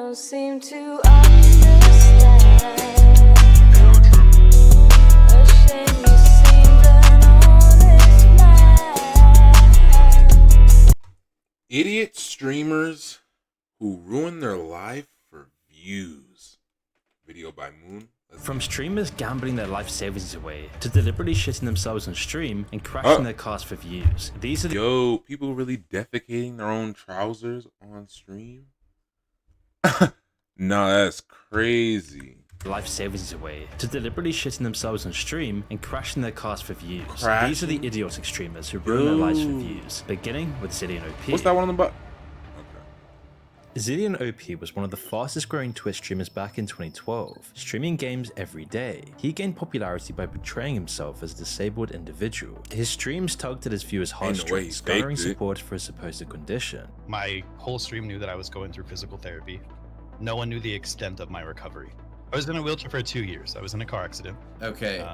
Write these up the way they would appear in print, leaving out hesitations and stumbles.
don't seem to understand. A shame you seemed an honest man. Idiot streamers who ruin their life for views. Video by Moon. From streamers gambling their life savings away to deliberately shitting themselves on stream and crashing their cars for views. These are the people really defecating their own trousers on stream? No, that's crazy. life savings away to deliberately shitting themselves on stream and crashing their cars for views. These are the idiotic streamers who ruin their lives for views, beginning with Zillian OP. What's that one on the butt? Zillian OP was one of the fastest growing Twitch streamers back in 2012, streaming games every day. He gained popularity by portraying himself as a disabled individual. His streams tugged at his viewers' heartstrings, garnering support for a supposed condition. My whole stream knew that I was going through physical therapy. No one knew the extent of my recovery. I was in a wheelchair for 2 years. I was in a car accident. Okay.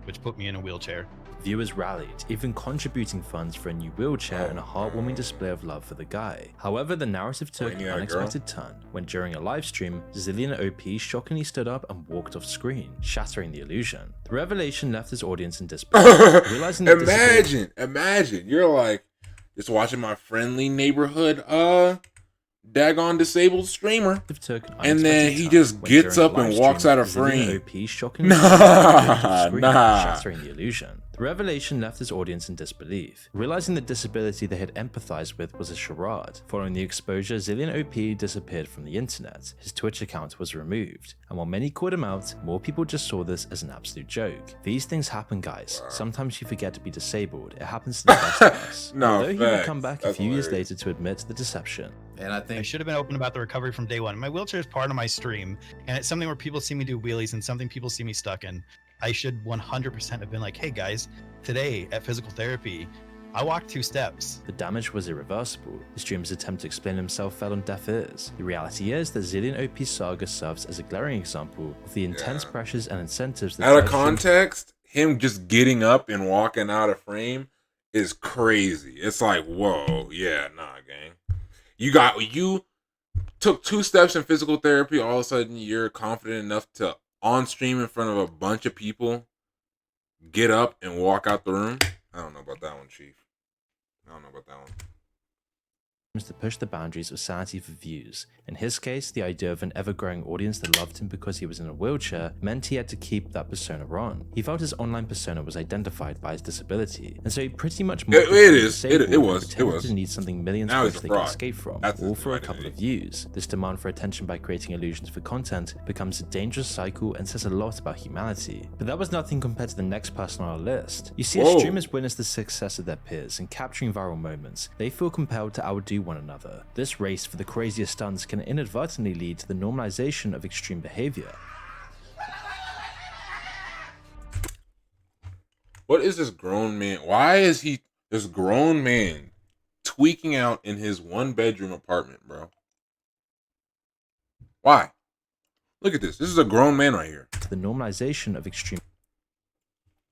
Which put me in a wheelchair. Viewers rallied, even contributing funds for a new wheelchair and a heartwarming display of love for the guy. However, the narrative took an unexpected turn when during a live stream, Zillian OP shockingly stood up and walked off screen, shattering the illusion. The revelation left his audience in disbelief, realizing that Imagine, you're like, just watching my friendly neighborhood, daggone disabled streamer, and then he just gets up and walks out of frame. Shattering the illusion. The revelation left his audience in disbelief, realizing the disability they had empathized with was a charade. Following the exposure, Zillian OP disappeared from the internet. His Twitch account was removed, and while many called him out, more people just saw this as an absolute joke. These things happen, guys. Sometimes you forget to be disabled. It happens to the best of us. Although he would come back a few years later to admit the deception. And I think I should have been open about the recovery from day one. My wheelchair is part of my stream, and it's something where people see me do wheelies and something people see me stuck in. I should 100% have been like, hey guys, today at physical therapy, I walked 2 steps. The damage was irreversible. The streamer's attempt to explain himself fell on deaf ears. The reality is that Zillian OP's saga serves as a glaring example of the intense pressures and incentives that out of context, him just getting up and walking out of frame is crazy. It's like, whoa, yeah, nah, gang. You took 2 steps in physical therapy, all of a sudden you're confident enough to on stream in front of a bunch of people, get up and walk out the room. I don't know about that one, Chief. I don't know about that one. To push the boundaries of sanity for views. In his case, the idea of an ever-growing audience that loved him because he was in a wheelchair meant he had to keep that persona on. He felt his online persona was identified by his disability, and so he pretty much it was to need something millions of which they can escape from, all for a couple of views. This demand for attention by creating illusions for content becomes a dangerous cycle and says a lot about humanity. But that was nothing compared to the next person on our list. You see, as streamers witness the success of their peers and capturing viral moments, they feel compelled to outdo one another. This race for the craziest stunts can inadvertently lead to the normalization of extreme behavior. What is this grown man? Why is this grown man tweaking out in his 1-bedroom apartment, bro? Why? Look at this. This is a grown man right here. The normalization of extreme.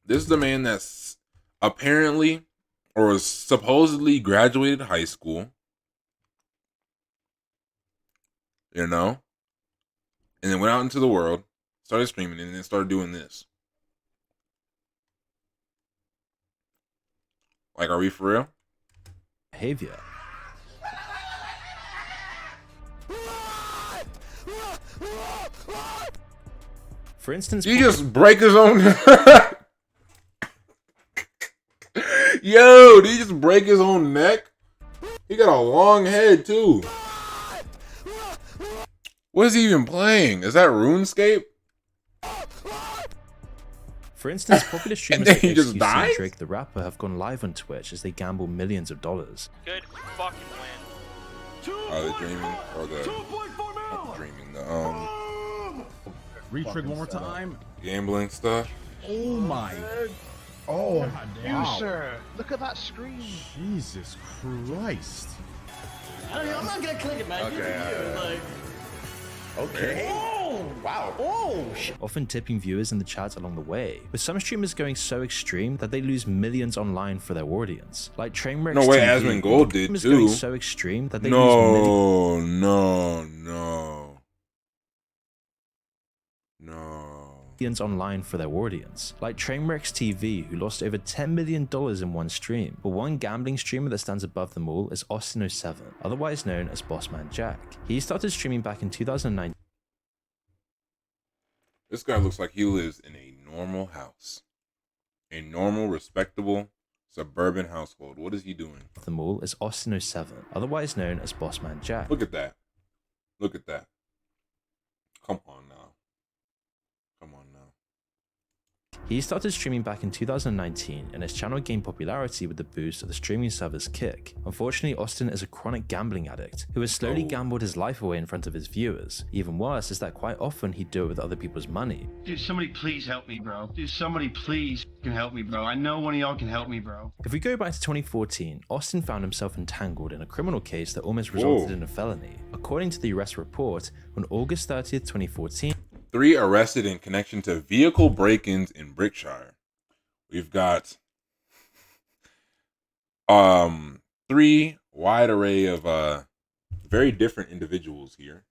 This is the man that's apparently or supposedly graduated high school. You know? And then went out into the world, started streaming, and then started doing this. Like, are we for real? Behavior. For instance, he just break his own. Yo, did he just break his own neck? He got a long head too. What is he even playing? Is that RuneScape? For instance, popular streamers like Fousey Drake the rapper have gone live on Twitch as they gamble millions of dollars. Good fucking win. Are they dreaming? Or not dreaming, Retrig one more time. Gambling stuff. Oh my. Oh, wow. Sir, look at that screen. Jesus Christ. I'm not gonna click it, man. Okay. Okay. Oh, wow. Oh, shit. Often tipping viewers in the chat along the way, with some streamers going so extreme that they lose millions online for their audience. Like Trainwreck. No way, Asmongold did too. Going so extreme that they lose millions. No. online for their audience, like Trainwrecks TV, who lost over $10 million in one stream. But one gambling streamer that stands above them all is Austin07, otherwise known as Bossman Jack. He started streaming back in 2009. This guy looks like he lives in a normal house. A normal, respectable, suburban household. What is he doing? Them all is Austin07, otherwise known as Bossman Jack. Look at that. Look at that. Come on now. Come on now. He started streaming back in 2019 and his channel gained popularity with the boost of the streaming server's Kick. Unfortunately, Austin is a chronic gambling addict who has slowly gambled his life away in front of his viewers. Even worse is that quite often he'd do it with other people's money. Dude, somebody please help me, bro. Dude, somebody please can help me, bro. I know one of y'all can help me, bro. If we go back to 2014, Austin found himself entangled in a criminal case that almost resulted in a felony. According to the arrest report, on August 30th, 2014, 3 arrested in connection to vehicle break-ins in Brickshire. We've got 3 wide array of very different individuals here.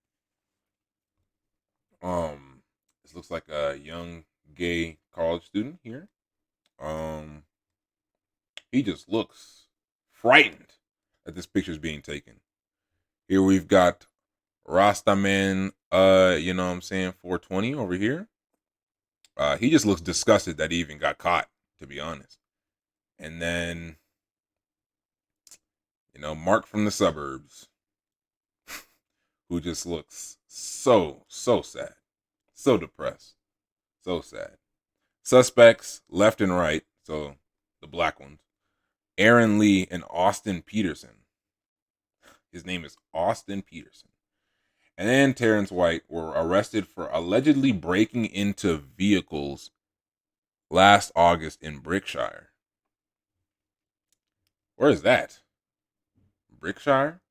This looks like a young gay college student here. He just looks frightened that this picture is being taken. Here we've got Rastaman, you know what I'm saying, 420 over here. He just looks disgusted that he even got caught, to be honest. And then, you know, Mark from the suburbs, who just looks so sad, so depressed, so sad. Suspects left and right, so the black ones, Aaron Lee and Austin Peterson. His name is Austin Peterson. And then Terrence White were arrested for allegedly breaking into vehicles last August in Brickshire. Where is that? Brickshire?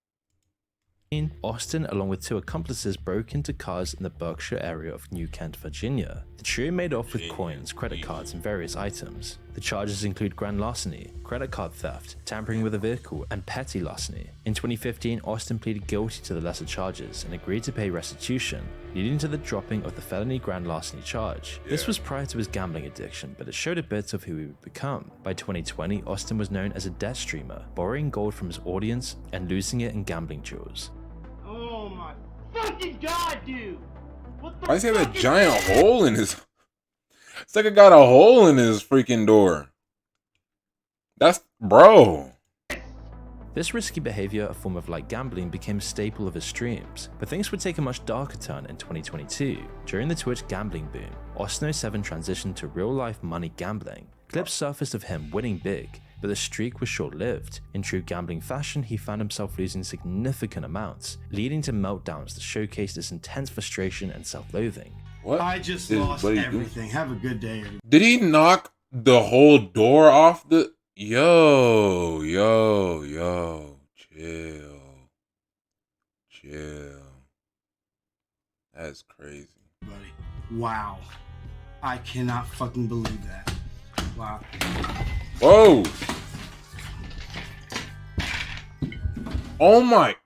Austin, along with 2 accomplices, broke into cars in the Berkshire area of New Kent, Virginia. The trio made off with coins, credit cards, and various items. The charges include grand larceny, credit card theft, tampering with a vehicle, and petty larceny. In 2015, Austin pleaded guilty to the lesser charges and agreed to pay restitution, leading to the dropping of the felony grand larceny charge. This was prior to his gambling addiction, but it showed a bit of who he would become. By 2020, Austin was known as a debt streamer, borrowing gold from his audience and losing it in gambling duels. Oh my fucking god, dude! What the Why does he have a fuck is giant this? hole in his... It's like I got a hole in his freaking door. That's... Bro. This risky behavior, a form of light gambling, became a staple of his streams, but things would take a much darker turn in 2022. During the Twitch gambling boom, Austin07 transitioned to real-life money gambling. Clips surfaced of him winning big, but the streak was short-lived. In true gambling fashion, he found himself losing significant amounts, leading to meltdowns that showcased his intense frustration and self-loathing. What? I just is- lost what are you everything. Have a good day, everybody. Did he knock the whole door off the... Yo. Chill. That's crazy. Wow. I cannot fucking believe that. Wow. Whoa. Oh my.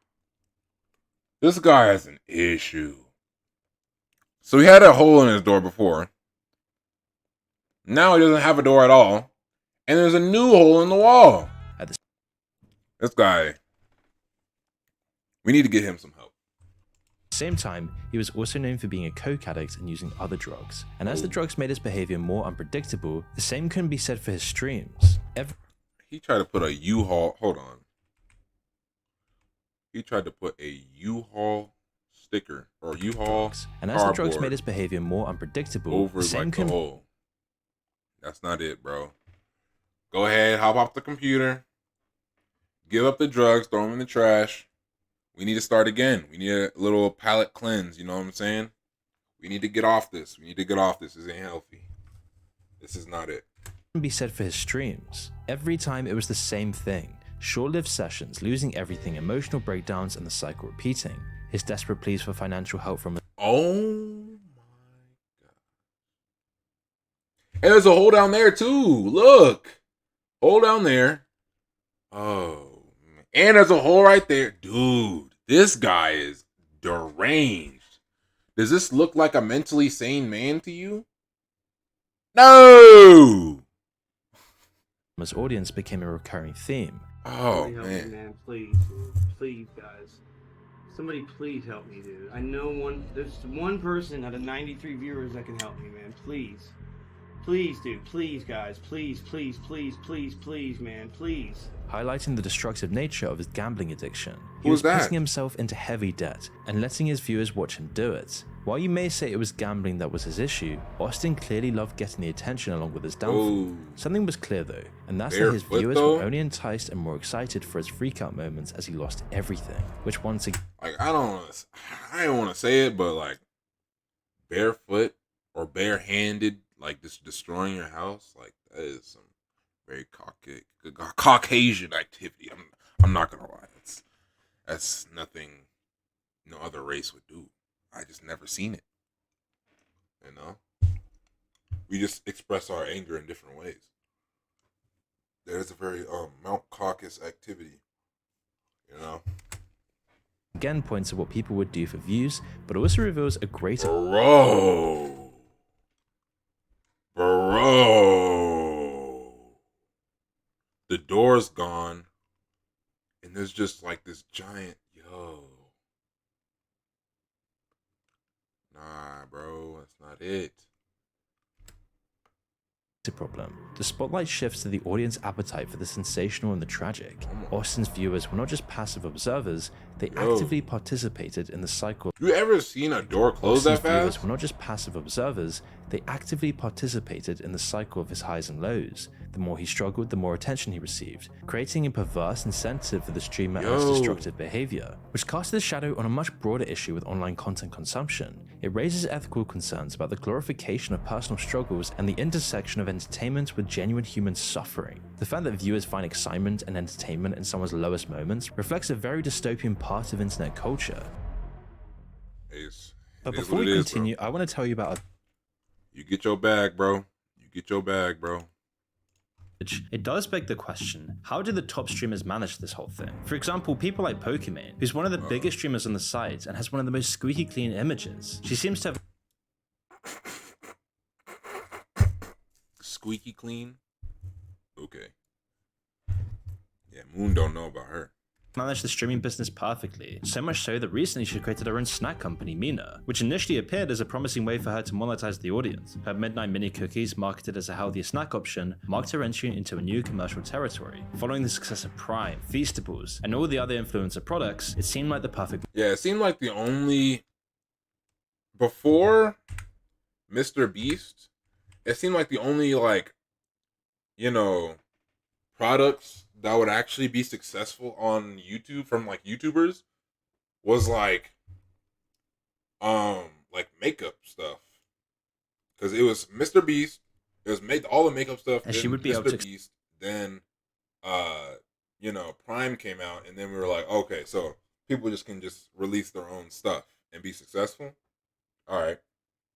This guy has an issue. So he had a hole in his door before. Now he doesn't have a door at all. And there's a new hole in the wall. This guy. We need to get him some help. At the same time, he was also known for being a coke addict and using other drugs. And as the drugs made his behavior more unpredictable, the same couldn't be said for his streams. He tried to put a U-Haul. Hold on. He tried to put a U-Haul sticker or U-Haul And as the drugs cardboard made his behavior more unpredictable, over the same like the couldn't hole. That's not it, bro. Go ahead, hop off the computer. Give up the drugs, throw them in the trash. We need to start again. We need a little palate cleanse, you know what I'm saying? We need to get off this. This ain't healthy. This is not it. be said for his streams. Every time it was the same thing. Short-lived sessions, losing everything, emotional breakdowns, and the cycle repeating. His desperate pleas for financial help from Oh my god. And there's a hole down there too. Look. Hole down there. Oh man. And there's a hole right there. Dude, this guy is deranged. Does this look like a mentally sane man to you? No. His audience became a recurring theme. Oh Somebody help man. me, man. Please, please, guys. Somebody please help me, dude. I know there's one person out of 93 viewers that can help me, man. Please. Please, dude. Please, guys. Please, please, please, please, please, man. Please. Highlighting the destructive nature of his gambling addiction. He Who was was that? putting himself into heavy debt and letting his viewers watch him do it. While you may say it was gambling that was his issue, Austin clearly loved getting the attention along with his downfall. Oh. Something was clear though, and that's that his Barefoot, viewers though? were only enticed and more excited for his freakout moments as he lost everything, which once again Like I don't want to say it, but like barefoot or barehanded, like just destroying your house, like that is some very Caucasian activity. I'm not gonna lie, that's nothing no other race would do. I just never seen it. You know, we just express our anger in different ways. There's a very Mount Caucasus activity. You know. again points to what people would do for views, but also reveals a greater Bro. The door's gone. And there's just like this giant, Nah, bro, that's not it. problem. The spotlight shifts to the audience appetite for the sensational and the tragic. Austin's viewers were not just passive observers, they actively participated in the cycle. You ever seen a door close Austin's that viewers fast? were not just passive observers, they actively participated in the cycle of his highs and lows. The more he struggled, the more attention he received, creating a perverse incentive for the streamer and his destructive behavior, which casted a shadow on a much broader issue with online content consumption. It raises ethical concerns about the glorification of personal struggles and the intersection of entertainment with genuine human suffering. The fact that viewers find excitement and entertainment in someone's lowest moments reflects a very dystopian part of internet culture. But before we continue, I want to tell you about You get your bag, bro. You get your bag, bro. It does beg the question, how did the top streamers manage this whole thing? For example, people like Pokimane, who's one of the biggest streamers on the site and has one of the most squeaky clean images. She seems to have Squeaky clean? Okay. Yeah, Moon don't know about her. managed the streaming business perfectly, so much so that recently she created her own snack company, Mina, which initially appeared as a promising way for her to monetize the audience. Her midnight mini cookies, marketed as a healthier snack option, marked her entry into a new commercial territory. Following the success of Prime, Feastables, and all the other influencer products, it seemed like the perfect Yeah, it seemed like the only... Before Mr. Beast, it seemed like the only, like, you know, products that would actually be successful on YouTube from, like, YouTubers was, like makeup stuff. Because it was Mr. Beast, it was all the makeup stuff, and then she would be able Mr. to Beast, then, you know, Prime came out, and then we were like, okay, so people just can just release their own stuff and be successful. All right,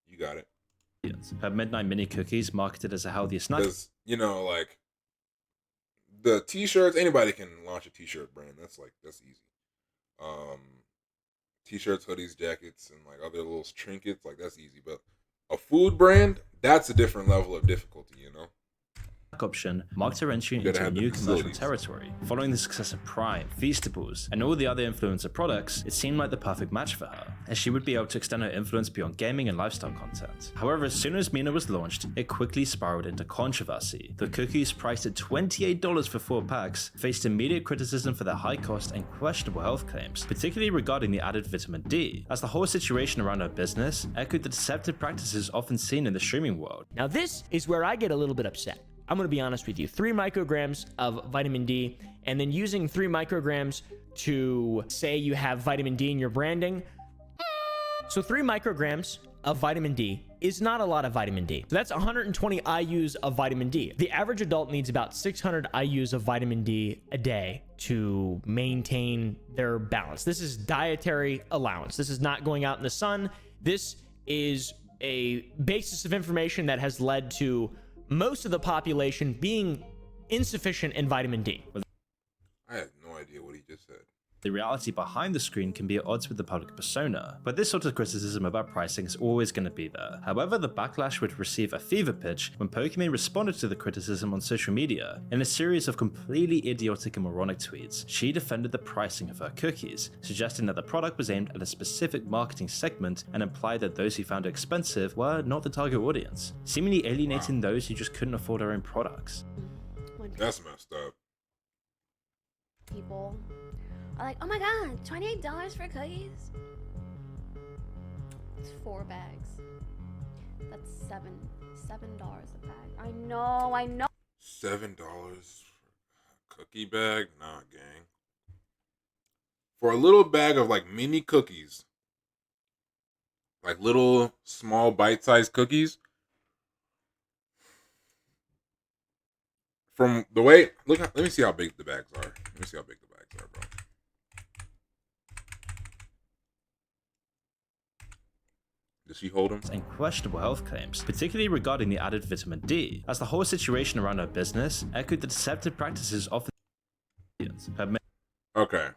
you got it. Her midnight mini cookies, marketed as a healthier snack. Because, you know, like, the t-shirts, anybody can launch a t-shirt brand. That's easy. T-shirts, hoodies, jackets, and, like, other little trinkets, like, that's easy. But a food brand, that's a different level of difficulty, you know? Option marked her entry into a new commercial territory. Following the success of Prime, Feastables, and all the other influencer products, it seemed like the perfect match for her, as she would be able to extend her influence beyond gaming and lifestyle content. However, as soon as Mina was launched, it quickly spiraled into controversy. The cookies, priced at $28 for 4 packs, faced immediate criticism for their high cost and questionable health claims, particularly regarding the added vitamin D, as the whole situation around her business echoed the deceptive practices often seen in the streaming world. Now this is where I get a little bit upset. I'm going to be honest with you. 3 micrograms of vitamin D, and then using 3 micrograms to say you have vitamin D in your branding. So 3 micrograms of vitamin D is not a lot of vitamin D. So that's 120 IUs of vitamin D. The average adult needs about 600 IUs of vitamin D a day to maintain their balance. This is dietary allowance. This is not going out in the sun. This is a basis of information that has led to most of the population being insufficient in vitamin D. I have no idea what he just said. The reality behind the screen can be at odds with the public persona, but this sort of criticism about pricing is always going to be there. However, the backlash would receive a fever pitch when Pokimane responded to the criticism on social media. In a series of completely idiotic and moronic tweets, she defended the pricing of her cookies, suggesting that the product was aimed at a specific marketing segment and implied that those who found it expensive were not the target audience, seemingly alienating those who just couldn't afford their own products. That's messed up. People are like, oh my god, $28 for cookies? It's 4 bags. That's $7 a bag. I know. $7 for a cookie bag? Nah, gang. For a little bag of like mini cookies, like little small bite-sized cookies, from the way, let me see how big the bags are. Let me see how big the bags are, bro. Does she hold them? And questionable health claims, particularly regarding the added vitamin D, as the whole situation around her business echoed the deceptive practices of the Okay.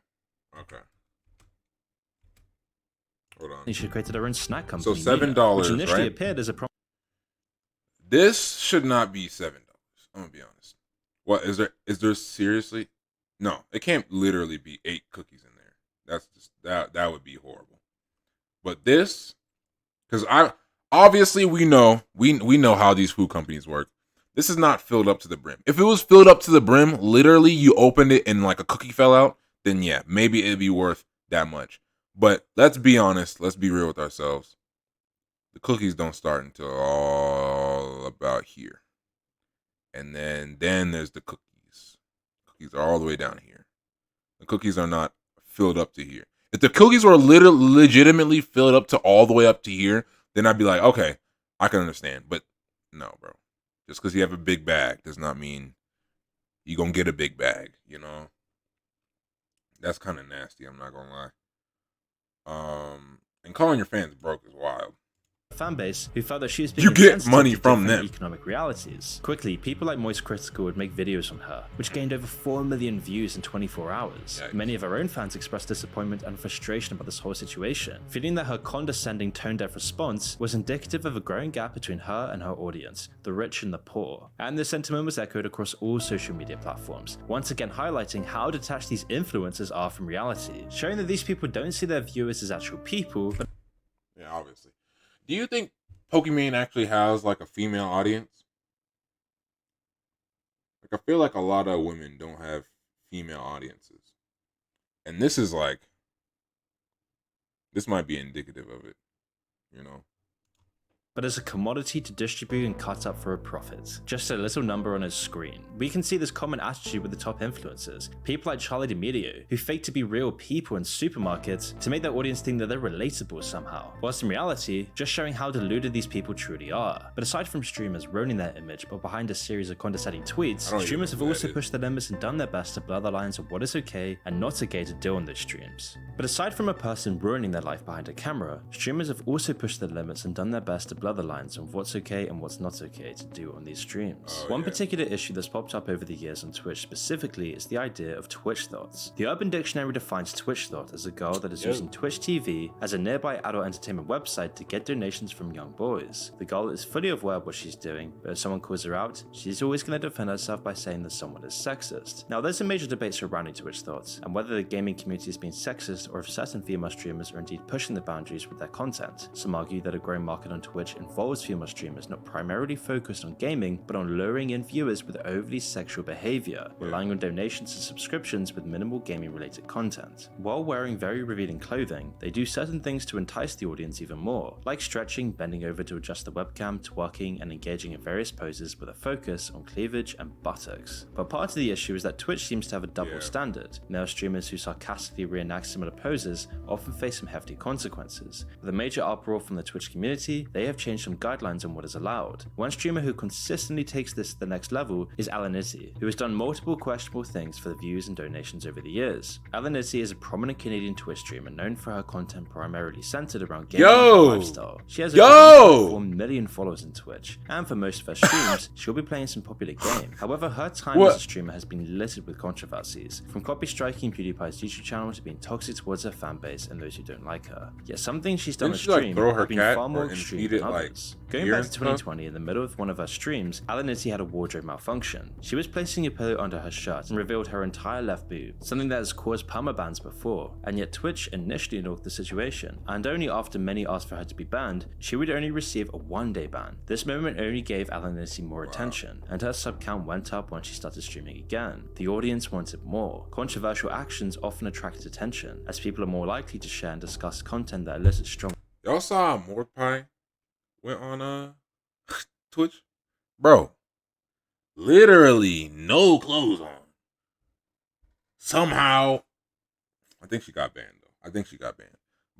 Hold on. She created her own snack company. So $7, which initially right? appeared as a This should not be $7. I'm gonna be honest. What is there? Is there seriously? No, it can't literally be 8 cookies in there. That's just that would be horrible. But this, because obviously we know how these food companies work. This is not filled up to the brim. If it was filled up to the brim, literally you opened it and like a cookie fell out, then yeah, maybe it'd be worth that much. But let's be honest. Let's be real with ourselves. The cookies don't start until all about here. And then there's the cookies. Cookies are all the way down here. The cookies are not filled up to here. If the cookies were legitimately filled up to all the way up to here, then I'd be like, okay, I can understand. But no, bro. Just because you have a big bag does not mean you're going to get a big bag, you know? That's kind of nasty, I'm not going to lie. And calling your fans broke is wild. fan base who felt that she was being you get insensitive money to from different them. economic realities. Quickly, people like Moist Critical would make videos on her, which gained over 4 million views in 24 hours. Yikes. Many of her own fans expressed disappointment and frustration about this whole situation, feeling that her condescending, tone-deaf response was indicative of a growing gap between her and her audience, the rich and the poor. And this sentiment was echoed across all social media platforms, once again highlighting how detached these influencers are from reality, showing that these people don't see their viewers as actual people, but Yeah, obviously. Do you think Pokimane actually has like a female audience? Like, I feel like a lot of women don't have female audiences. And this is like, this might be indicative of it, you know? as a commodity to distribute and cut up for a profit. Just a little number on his screen. We can see this common attitude with the top influencers, people like Charlie D'Amelio, who fake to be real people in supermarkets to make their audience think that they're relatable somehow, whilst in reality, just showing how deluded these people truly are. But aside from streamers ruining their image but behind a series of condescending tweets, streamers have also pushed their limits and done their best to blur the lines of what is okay and not okay to do on those streams. But aside from a person ruining their life behind a camera, streamers have also pushed their limits and done their best to blur the lines on what's okay and what's not okay to do on these streams. One particular issue that's popped up over the years on Twitch specifically is the idea of Twitch thoughts. The Urban Dictionary defines Twitch thought as a girl that is using Twitch TV as a nearby adult entertainment website to get donations from young boys. The girl is fully aware of what she's doing, but if someone calls her out, she's always going to defend herself by saying that someone is sexist. Now, there's a major debate surrounding Twitch thoughts and whether the gaming community is being sexist or if certain female streamers are indeed pushing the boundaries with their content. Some argue that a growing market on Twitch involves female streamers not primarily focused on gaming, but on luring in viewers with overly sexual behavior, relying on donations and subscriptions with minimal gaming related content. While wearing very revealing clothing, they do certain things to entice the audience even more, like stretching, bending over to adjust the webcam, twerking, and engaging in various poses with a focus on cleavage and buttocks. But part of the issue is that Twitch seems to have a double standard. Male streamers who sarcastically reenact similar poses often face some hefty consequences. With a major uproar from the Twitch community, they have changed some guidelines on what is allowed. One streamer who consistently takes this to the next level is Alanizzi, who has done multiple questionable things for the views and donations over the years. Alanizzi is a prominent Canadian Twitch streamer known for her content primarily centered around gaming and lifestyle. She has over 4 million followers on Twitch, and for most of her streams, she'll be playing some popular game. However, her time as a streamer has been littered with controversies, from copy striking PewDiePie's YouTube channel to being toxic towards her fanbase and those who don't like her. Yet some things she's done on stream have been far more extreme than others. Going back to 2020, in the middle of one of her streams, Alanizzi had a wardrobe malfunction. She was placing a pillow under her shirt and revealed her entire left boob, something that has caused permabans before, and yet Twitch initially ignored the situation, and only after many asked for her to be banned, she would only receive a 1-day ban. This moment only gave Alanizzi more attention, and her sub count went up once she started streaming again. The audience wanted more. Controversial actions often attracted attention, as people are more likely to share and discuss content that elicits strong. Y'all saw Mordecai went on Twitch? Bro, literally no clothes on. Somehow, I think she got banned though. I think she got banned.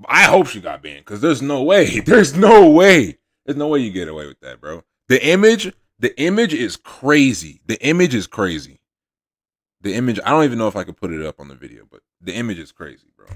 I hope she got banned, because there's no way. There's no way you get away with that, bro. The image is crazy. The image is crazy. The image, I don't even know if I could put it up on the video, but the image is crazy, bro.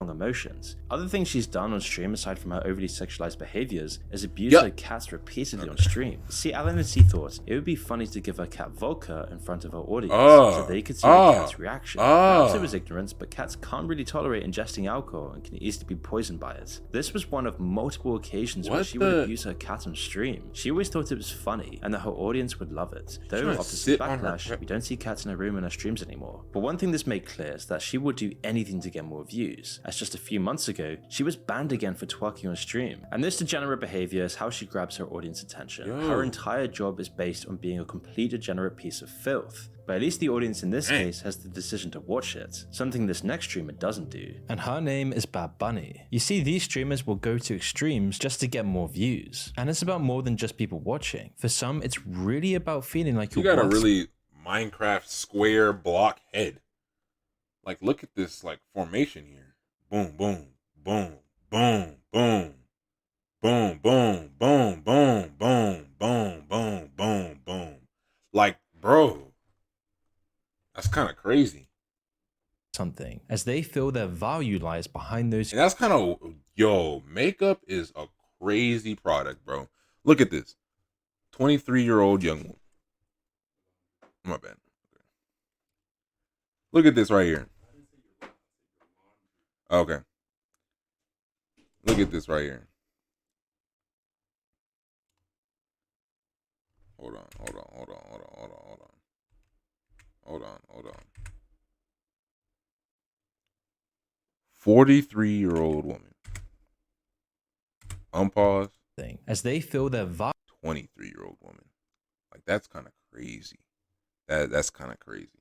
Emotions. Other things she's done on stream aside from her overly sexualized behaviors is abuse her cats repeatedly on stream. See, Alanizzi thought it would be funny to give her cat vodka in front of her audience so they could see the cat's reaction. Perhaps it was ignorance, but cats can't really tolerate ingesting alcohol and can easily be poisoned by it. This was one of multiple occasions where she would abuse her cat on stream. She always thought it was funny and that her audience would love it. Though after some backlash, we don't see cats in her room in her streams anymore. But one thing this made clear is that she would do anything to get more views. As just a few months ago, she was banned again for twerking on stream. And this degenerate behavior is how she grabs her audience attention. Her entire job is based on being a complete degenerate piece of filth. But at least the audience in this case has the decision to watch it, something this next streamer doesn't do. And her name is Bad Bunny. You see, these streamers will go to extremes just to get more views. And it's about more than just people watching. For some, it's really about feeling like you got a really Minecraft square block head. Like, look at this like formation here. Boom, boom, boom, boom, boom, boom, boom, boom, boom, boom, boom, boom, boom, boom. Like, bro, that's kind of crazy. Something, as they feel their value lies behind those. And that's kind of, makeup is a crazy product, bro. Look at this. 23-year-old young woman. My bad. Look at this right here. Okay. Look at this right here. Hold on. 43-year-old woman. Unpause. Thing, as they feel their 23-year-old woman. Like, that's kind of crazy. That's kind of crazy.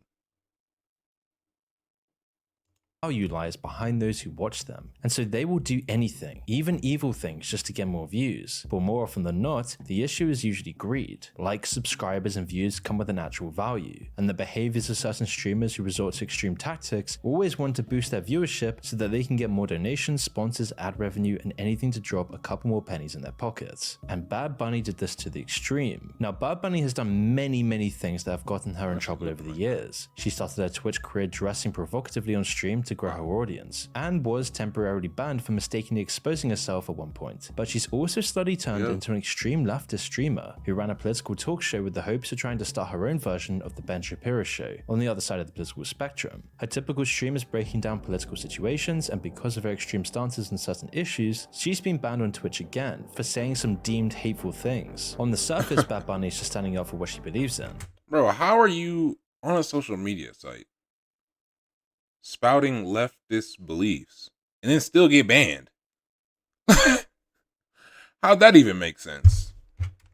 value lies behind those who watch them, and so they will do anything, even evil things, just to get more views. But more often than not, the issue is usually greed. Likes, subscribers, and views come with a natural value, and the behaviors of certain streamers who resort to extreme tactics always want to boost their viewership so that they can get more donations, sponsors, ad revenue, and anything to drop a couple more pennies in their pockets. And Bad Bunny did this to the extreme. Now, Bad Bunny has done many things that have gotten her in trouble over the years. She started her Twitch career dressing provocatively on stream to grow her audience, and was temporarily banned for mistakenly exposing herself at one point. But she's also slowly turned into an extreme leftist streamer who ran a political talk show with the hopes of trying to start her own version of the Ben Shapiro show on the other side of the political spectrum. Her typical stream is breaking down political situations, and because of her extreme stances on certain issues, she's been banned on Twitch again for saying some deemed hateful things. On the surface, Bad Bunny is just standing up for what she believes in. Bro, how are you on a social media site spouting leftist beliefs and then still get banned? How'd that even make sense?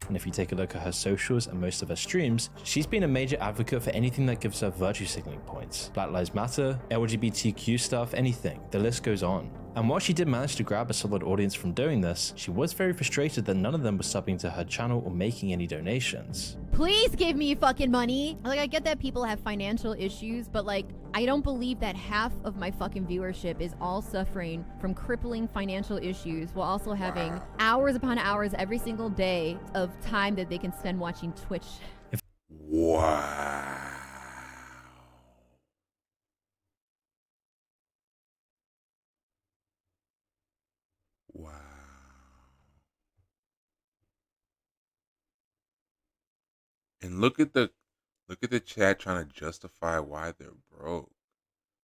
And if you take a look at her socials and most of her streams, she's been a major advocate for anything that gives her virtue signaling points. Black Lives Matter, LGBTQ stuff, anything. The list goes on. And while she did manage to grab a solid audience from doing this, she was very frustrated that none of them was subbing to her channel or making any donations. Please give me fucking money. Like, I get that people have financial issues, but like, I don't believe that half of my fucking viewership is all suffering from crippling financial issues while also having hours upon hours every single day of time that they can spend watching Twitch. Wow. Wow. And look at the chat trying to justify why they're broke.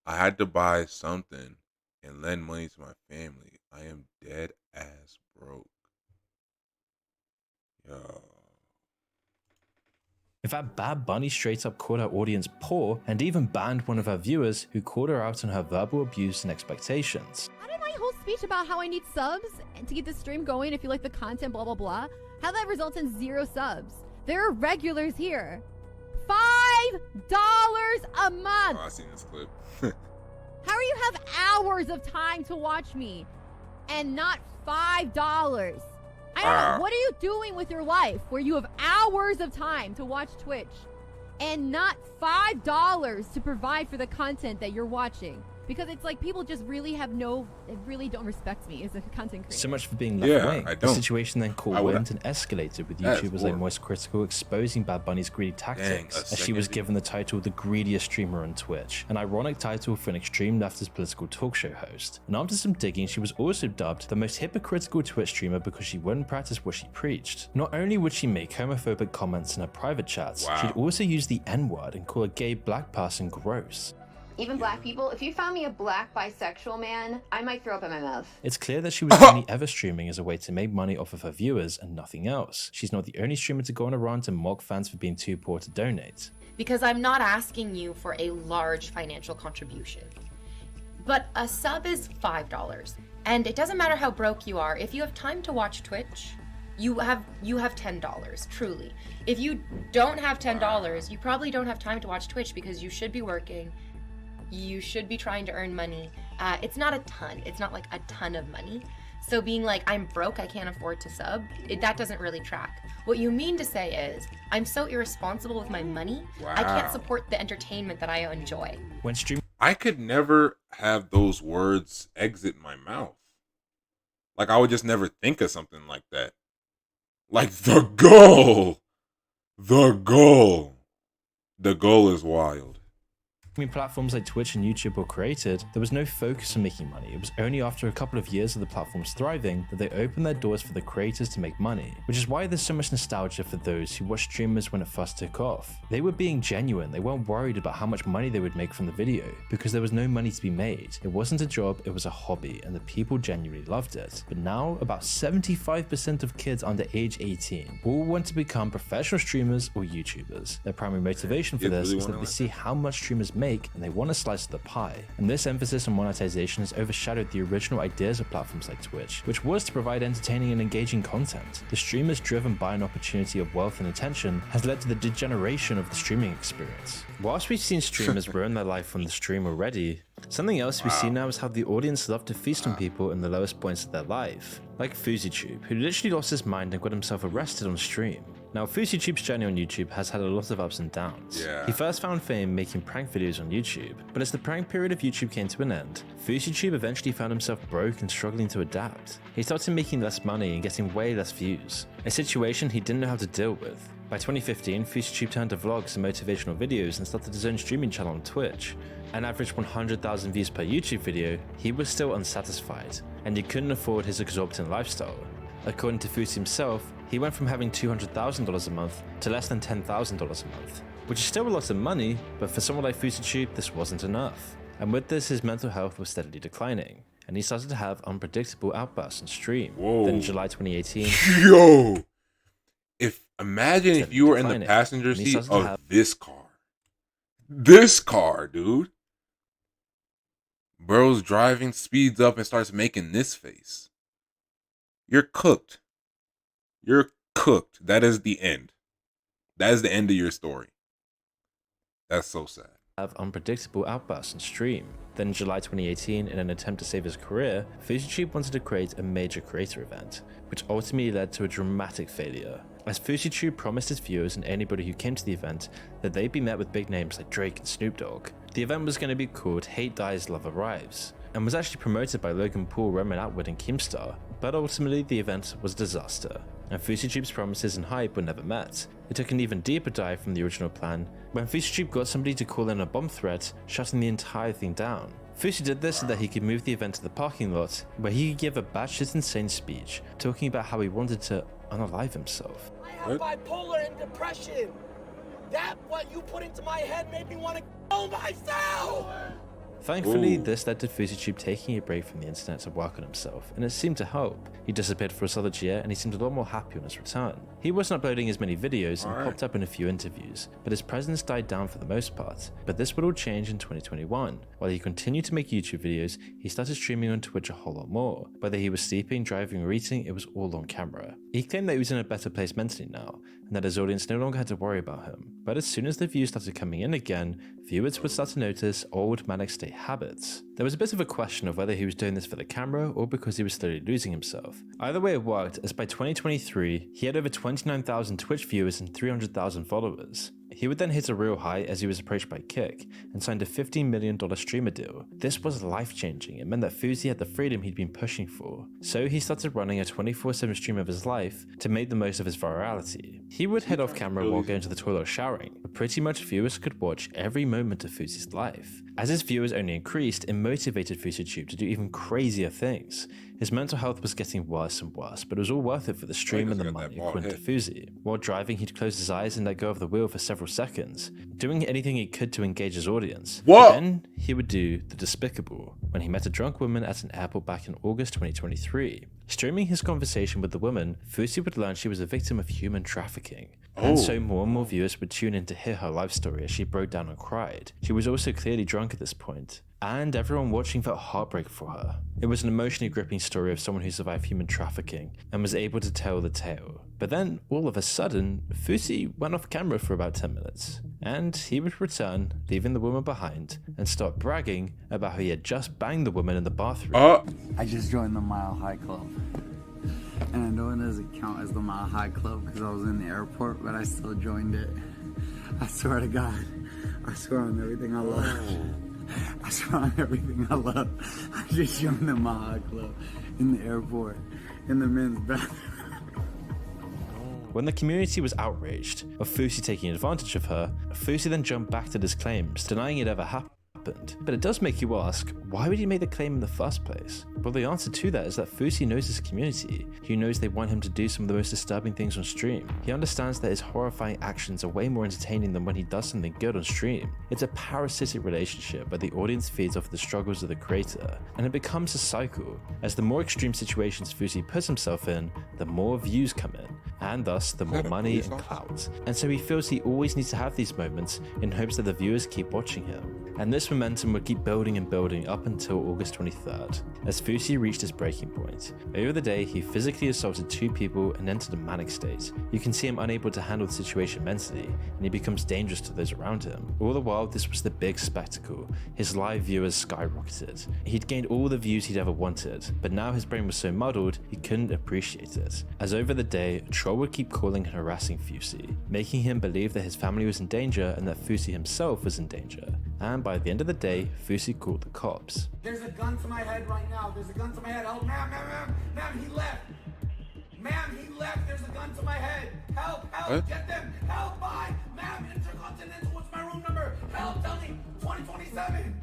I had to buy something and lend money to my family. I am dead ass broke. Yo. In fact, Bad Bunny straight up called her audience poor and even banned one of her viewers who called her out on her verbal abuse and expectations. How did my whole speech about how I need subs and to keep the stream going if you like the content, blah, blah, blah, how that results in 0 subs? There are regulars here. $5 a month. Oh, I seen this clip. How do you have hours of time to watch me and not $5? I don't know. What are you doing with your life where you have hours of time to watch Twitch and not $5 to provide for the content that you're watching? Because it's like people just really really don't respect me as a content creator. So much for being left-wing. I The don't. situation then caught wind and escalated with That's YouTubers like horrible. Moist Critical exposing Bad Bunny's greedy tactics as she was given the title the greediest streamer on Twitch, an ironic title for an extreme leftist political talk show host. And after some digging, she was also dubbed the most hypocritical Twitch streamer because she wouldn't practice what she preached. Not only would she make homophobic comments in her private chats, she'd also use the N-word and call a gay black person gross. Even black people, if you found me a black bisexual man, I might throw up in my mouth. It's clear that she was only ever streaming as a way to make money off of her viewers and nothing else. She's not the only streamer to go on a rant and mock fans for being too poor to donate. Because I'm not asking you for a large financial contribution. But a sub is $5. And it doesn't matter how broke you are, if you have time to watch Twitch, you have $10, truly. If you don't have $10, you probably don't have time to watch Twitch because you should be working. You should be trying to earn money. It's not a ton. It's not like a ton of money. So being like, I'm broke, I can't afford to sub, that doesn't really track. What you mean to say is, I'm so irresponsible with my money, I can't support the entertainment that I enjoy. When I could never have those words exit my mouth. Like, I would just never think of something like that. Like, the goal is wild. When platforms like Twitch and YouTube were created, there was no focus on making money. It was only after a couple of years of the platforms thriving that they opened their doors for the creators to make money, which is why there's so much nostalgia for those who watched streamers when it first took off. They were being genuine, they weren't worried about how much money they would make from the video, because there was no money to be made. It wasn't a job, it was a hobby, and the people genuinely loved it. But now, about 75% of kids under age 18 all want to become professional streamers or YouTubers. Their primary motivation for this is that they see how much streamers make and they want a slice of the pie. And this emphasis on monetization has overshadowed the original ideas of platforms like Twitch, which was to provide entertaining and engaging content. The streamers driven by an opportunity of wealth and attention has led to the degeneration of the streaming experience. Whilst we've seen streamers ruin their life on the stream already, something else we see now is how the audience love to feast on people in the lowest points of their life. Like Fousey, who literally lost his mind and got himself arrested on stream. Now, Fousey's journey on YouTube has had a lot of ups and downs. He first found fame making prank videos on YouTube, but as the prank period of YouTube came to an end, Fousey eventually found himself broke and struggling to adapt. He started making less money and getting way less views, a situation he didn't know how to deal with. By 2015, Fousey turned to vlogs and motivational videos and started his own streaming channel on Twitch. An average 100,000 views per YouTube video, he was still unsatisfied, and he couldn't afford his exorbitant lifestyle. According to Fousey himself, he went from having $200,000 a month to less than $10,000 a month, which is still a lot of money, but for someone like Fousey, this wasn't enough. And with this, his mental health was steadily declining, and he started to have unpredictable outbursts on stream. Then in July 2018... Yo! Imagine if you were in the passenger seat of this car. This car, dude. Bro's driving, speeds up, and starts making this face. You're cooked. You're cooked. That is the end. That is the end of your story. That's so sad. have unpredictable outbursts on stream. Then in July 2018, in an attempt to save his career, FouseyTube wanted to create a major creator event, which ultimately led to a dramatic failure, as FouseyTube promised his viewers and anybody who came to the event that they'd be met with big names like Drake and Snoop Dogg. The event was going to be called Hate Dies, Love Arrives, and was actually promoted by Logan Paul, Roman Atwood and Keemstar, but ultimately the event was a disaster, and FouseyTube's promises and hype were never met. It took an even deeper dive from the original plan, when FouseyTube got somebody to call in a bomb threat, shutting the entire thing down. Fousey did this so that he could move the event to the parking lot, where he could give a batshit insane speech, talking about how he wanted to unalive himself. I have bipolar and depression. That what you put into my head made me want to kill myself. Thankfully, this led to FouseyTube taking a break from the internet to work on himself, and it seemed to help. He disappeared for a solid year, and he seemed a lot more happy on his return. He wasn't uploading as many videos and popped up in a few interviews, but his presence died down for the most part. But this would all change in 2021. While he continued to make YouTube videos, he started streaming on Twitch a whole lot more. Whether he was sleeping, driving, or eating, it was all on camera. He claimed that he was in a better place mentally now, and that his audience no longer had to worry about him. But as soon as the views started coming in again, viewers would start to notice old manic state habits. There was a bit of a question of whether he was doing this for the camera or because he was slowly losing himself. Either way it worked, as by 2023, he had over 29,000 Twitch viewers and 300,000 followers. He would then hit a real high as he was approached by Kick and signed a $15 million streamer deal. This was life-changing. It meant that Fousey had the freedom he'd been pushing for. So he started running a 24/7 stream of his life to make the most of his virality. He would head off camera while going to the toilet or showering, but pretty much viewers could watch every moment of Fousey's life. As his viewers only increased, it motivated FouseyTube to do even crazier things. His mental health was getting worse and worse, but it was all worth it for the stream and the money, according to Fousey. While driving, he'd close his eyes and let go of the wheel for several seconds, doing anything he could to engage his audience. What? Then he would do the despicable, when he met a drunk woman at an airport back in August 2023. Streaming his conversation with the woman, Fousey would learn she was a victim of human trafficking. And so more and more viewers would tune in to hear her life story as she broke down and cried. She was also clearly drunk at this point, and everyone watching felt heartbreak for her. It was an emotionally gripping story of someone who survived human trafficking and was able to tell the tale. But then, all of a sudden, Fousey went off camera for about 10 minutes, and he would return, leaving the woman behind, and start bragging about how he had just banged the woman in the bathroom. I just joined the Mile High Club. And I know it doesn't count as the Mile High Club because I was in the airport, but I still joined it. I swear to God. I swear on everything I love. I swear on everything I love. I just joined the Mile High Club in the airport, in the men's bathroom. When the community was outraged of Fousey taking advantage of her, Fousey then jumped back to his claims, denying it ever happened. But it does make you ask, why would he make the claim in the first place? Well, the answer to that is that Fousey knows his community. He knows they want him to do some of the most disturbing things on stream. He understands that his horrifying actions are way more entertaining than when he does something good on stream. It's a parasitic relationship where the audience feeds off the struggles of the creator, and it becomes a cycle. As the more extreme situations Fousey puts himself in, the more views come in, and thus the more money and clout. And so he feels he always needs to have these moments in hopes that the viewers keep watching him. And this momentum would keep building and building up until August 23rd, as Fousey reached his breaking point. Over the day, he physically assaulted 2 people and entered a manic state. You can see him unable to handle the situation mentally, and he becomes dangerous to those around him. All the while, this was the big spectacle. His live viewers skyrocketed. He'd gained all the views he'd ever wanted, but now his brain was so muddled, he couldn't appreciate it. As over the day, a troll would keep calling and harassing Fousey, making him believe that his family was in danger and that Fousey himself was in danger. And by the end of the day, Fousey called the cops. There's a gun to my head right now. There's a gun to my head. Oh, ma'am, he left. Ma'am, he left. There's a gun to my head. Help, What? get them. Help, bye. Ma'am, Intercontinental, what's my room number? Help, tell me. 2027.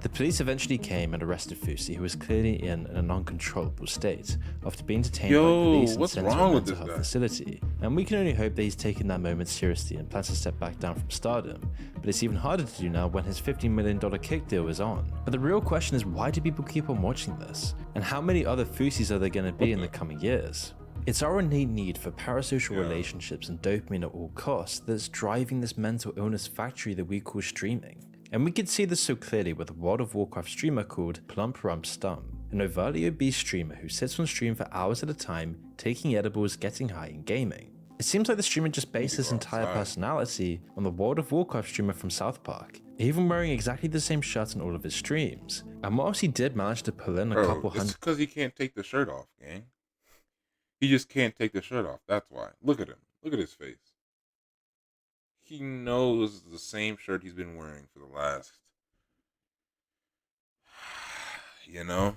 The police eventually came and arrested Fousey, who was clearly in an uncontrollable state after being detained by police and what's sent to wrong a with mental this health guy? facility. And we can only hope that he's taken that moment seriously and plans to step back down from stardom. But it's even harder to do now when his $15 million kick deal is on. But the real question is, why do people keep on watching this? And how many other Fouseys are there going to be in the coming years? It's our innate need for parasocial relationships and dopamine at all costs that's driving this mental illness factory that we call streaming. And we could see this so clearly with a World of Warcraft streamer called Plump Rump Stum, an overtly obese streamer who sits on stream for hours at a time, taking edibles, getting high, and gaming. It seems like the streamer just based his entire personality on the World of Warcraft streamer from South Park, even wearing exactly the same shirt in all of his streams. And whilst he did manage to pull in a couple It's hundred. because he can't take the shirt off, gang. He just can't take the shirt off. That's why. Look at him. Look at his face. He knows the same shirt he's been wearing for the last, you know?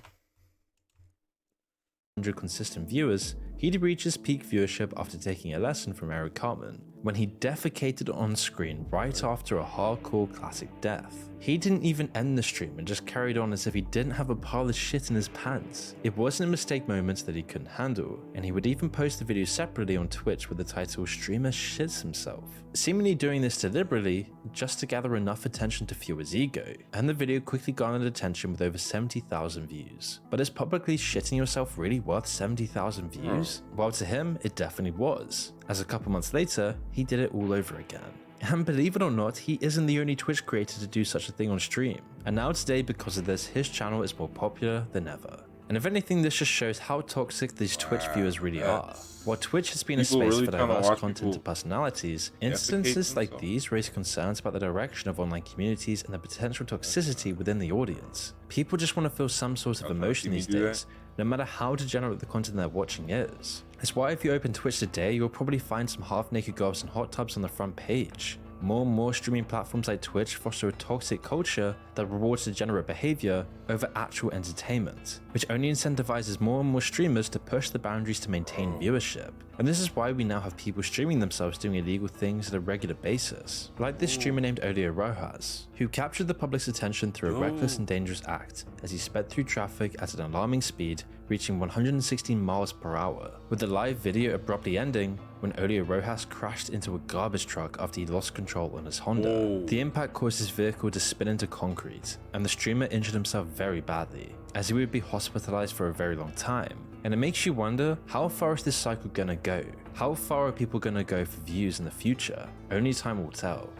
100 consistent viewers, he'd reach his peak viewership after taking a lesson from Eric Cartman, when he defecated on screen right after a hardcore classic death. He didn't even end the stream and just carried on as if he didn't have a pile of shit in his pants. It wasn't a mistake moment that he couldn't handle, and he would even post the video separately on Twitch with the title "Streamer Shits Himself," seemingly doing this deliberately just to gather enough attention to fuel his ego, and the video quickly garnered attention with over 70,000 views. But is publicly shitting yourself really worth 70,000 views? Well, to him, it definitely was, as a couple months later, he did it all over again. And believe it or not, he isn't the only Twitch creator to do such a thing on stream. And now today, because of this, his channel is more popular than ever. And if anything, this just shows how toxic these Twitch viewers really are. While Twitch has been a space really for trying to diverse watch content and people personalities, defecate instances like themselves. these raise concerns about the direction of online communities and the potential toxicity within the audience. People just want to feel some sort of emotion these days, no matter how degenerate the content they're watching is. That's why if you open Twitch today, you'll probably find some half-naked girls in hot tubs on the front page. More and more streaming platforms like Twitch foster a toxic culture that rewards degenerate behavior over actual entertainment, which only incentivizes more and more streamers to push the boundaries to maintain viewership. And this is why we now have people streaming themselves doing illegal things at a regular basis, like this streamer named Olio Rojas, who captured the public's attention through a reckless and dangerous act as he sped through traffic at an alarming speed, reaching 116 miles per hour, with the live video abruptly ending when Olio Rojas crashed into a garbage truck after he lost control on his Honda. The impact caused his vehicle to spin into concrete, and the streamer injured himself very badly, as he would be hospitalized for a very long time. And it makes you wonder, how far is this cycle gonna go? How far are people gonna go for views in the future? Only time will tell.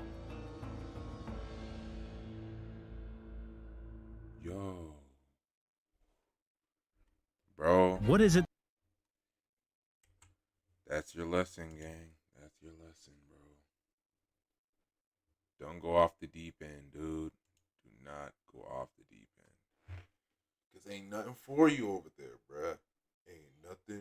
Yo. Bro. What is it? That's your lesson, gang. That's your lesson, bro. Don't go off the deep end, dude. Do not go off the deep end. Cause ain't nothing for you over there, bruh. Ain't nothing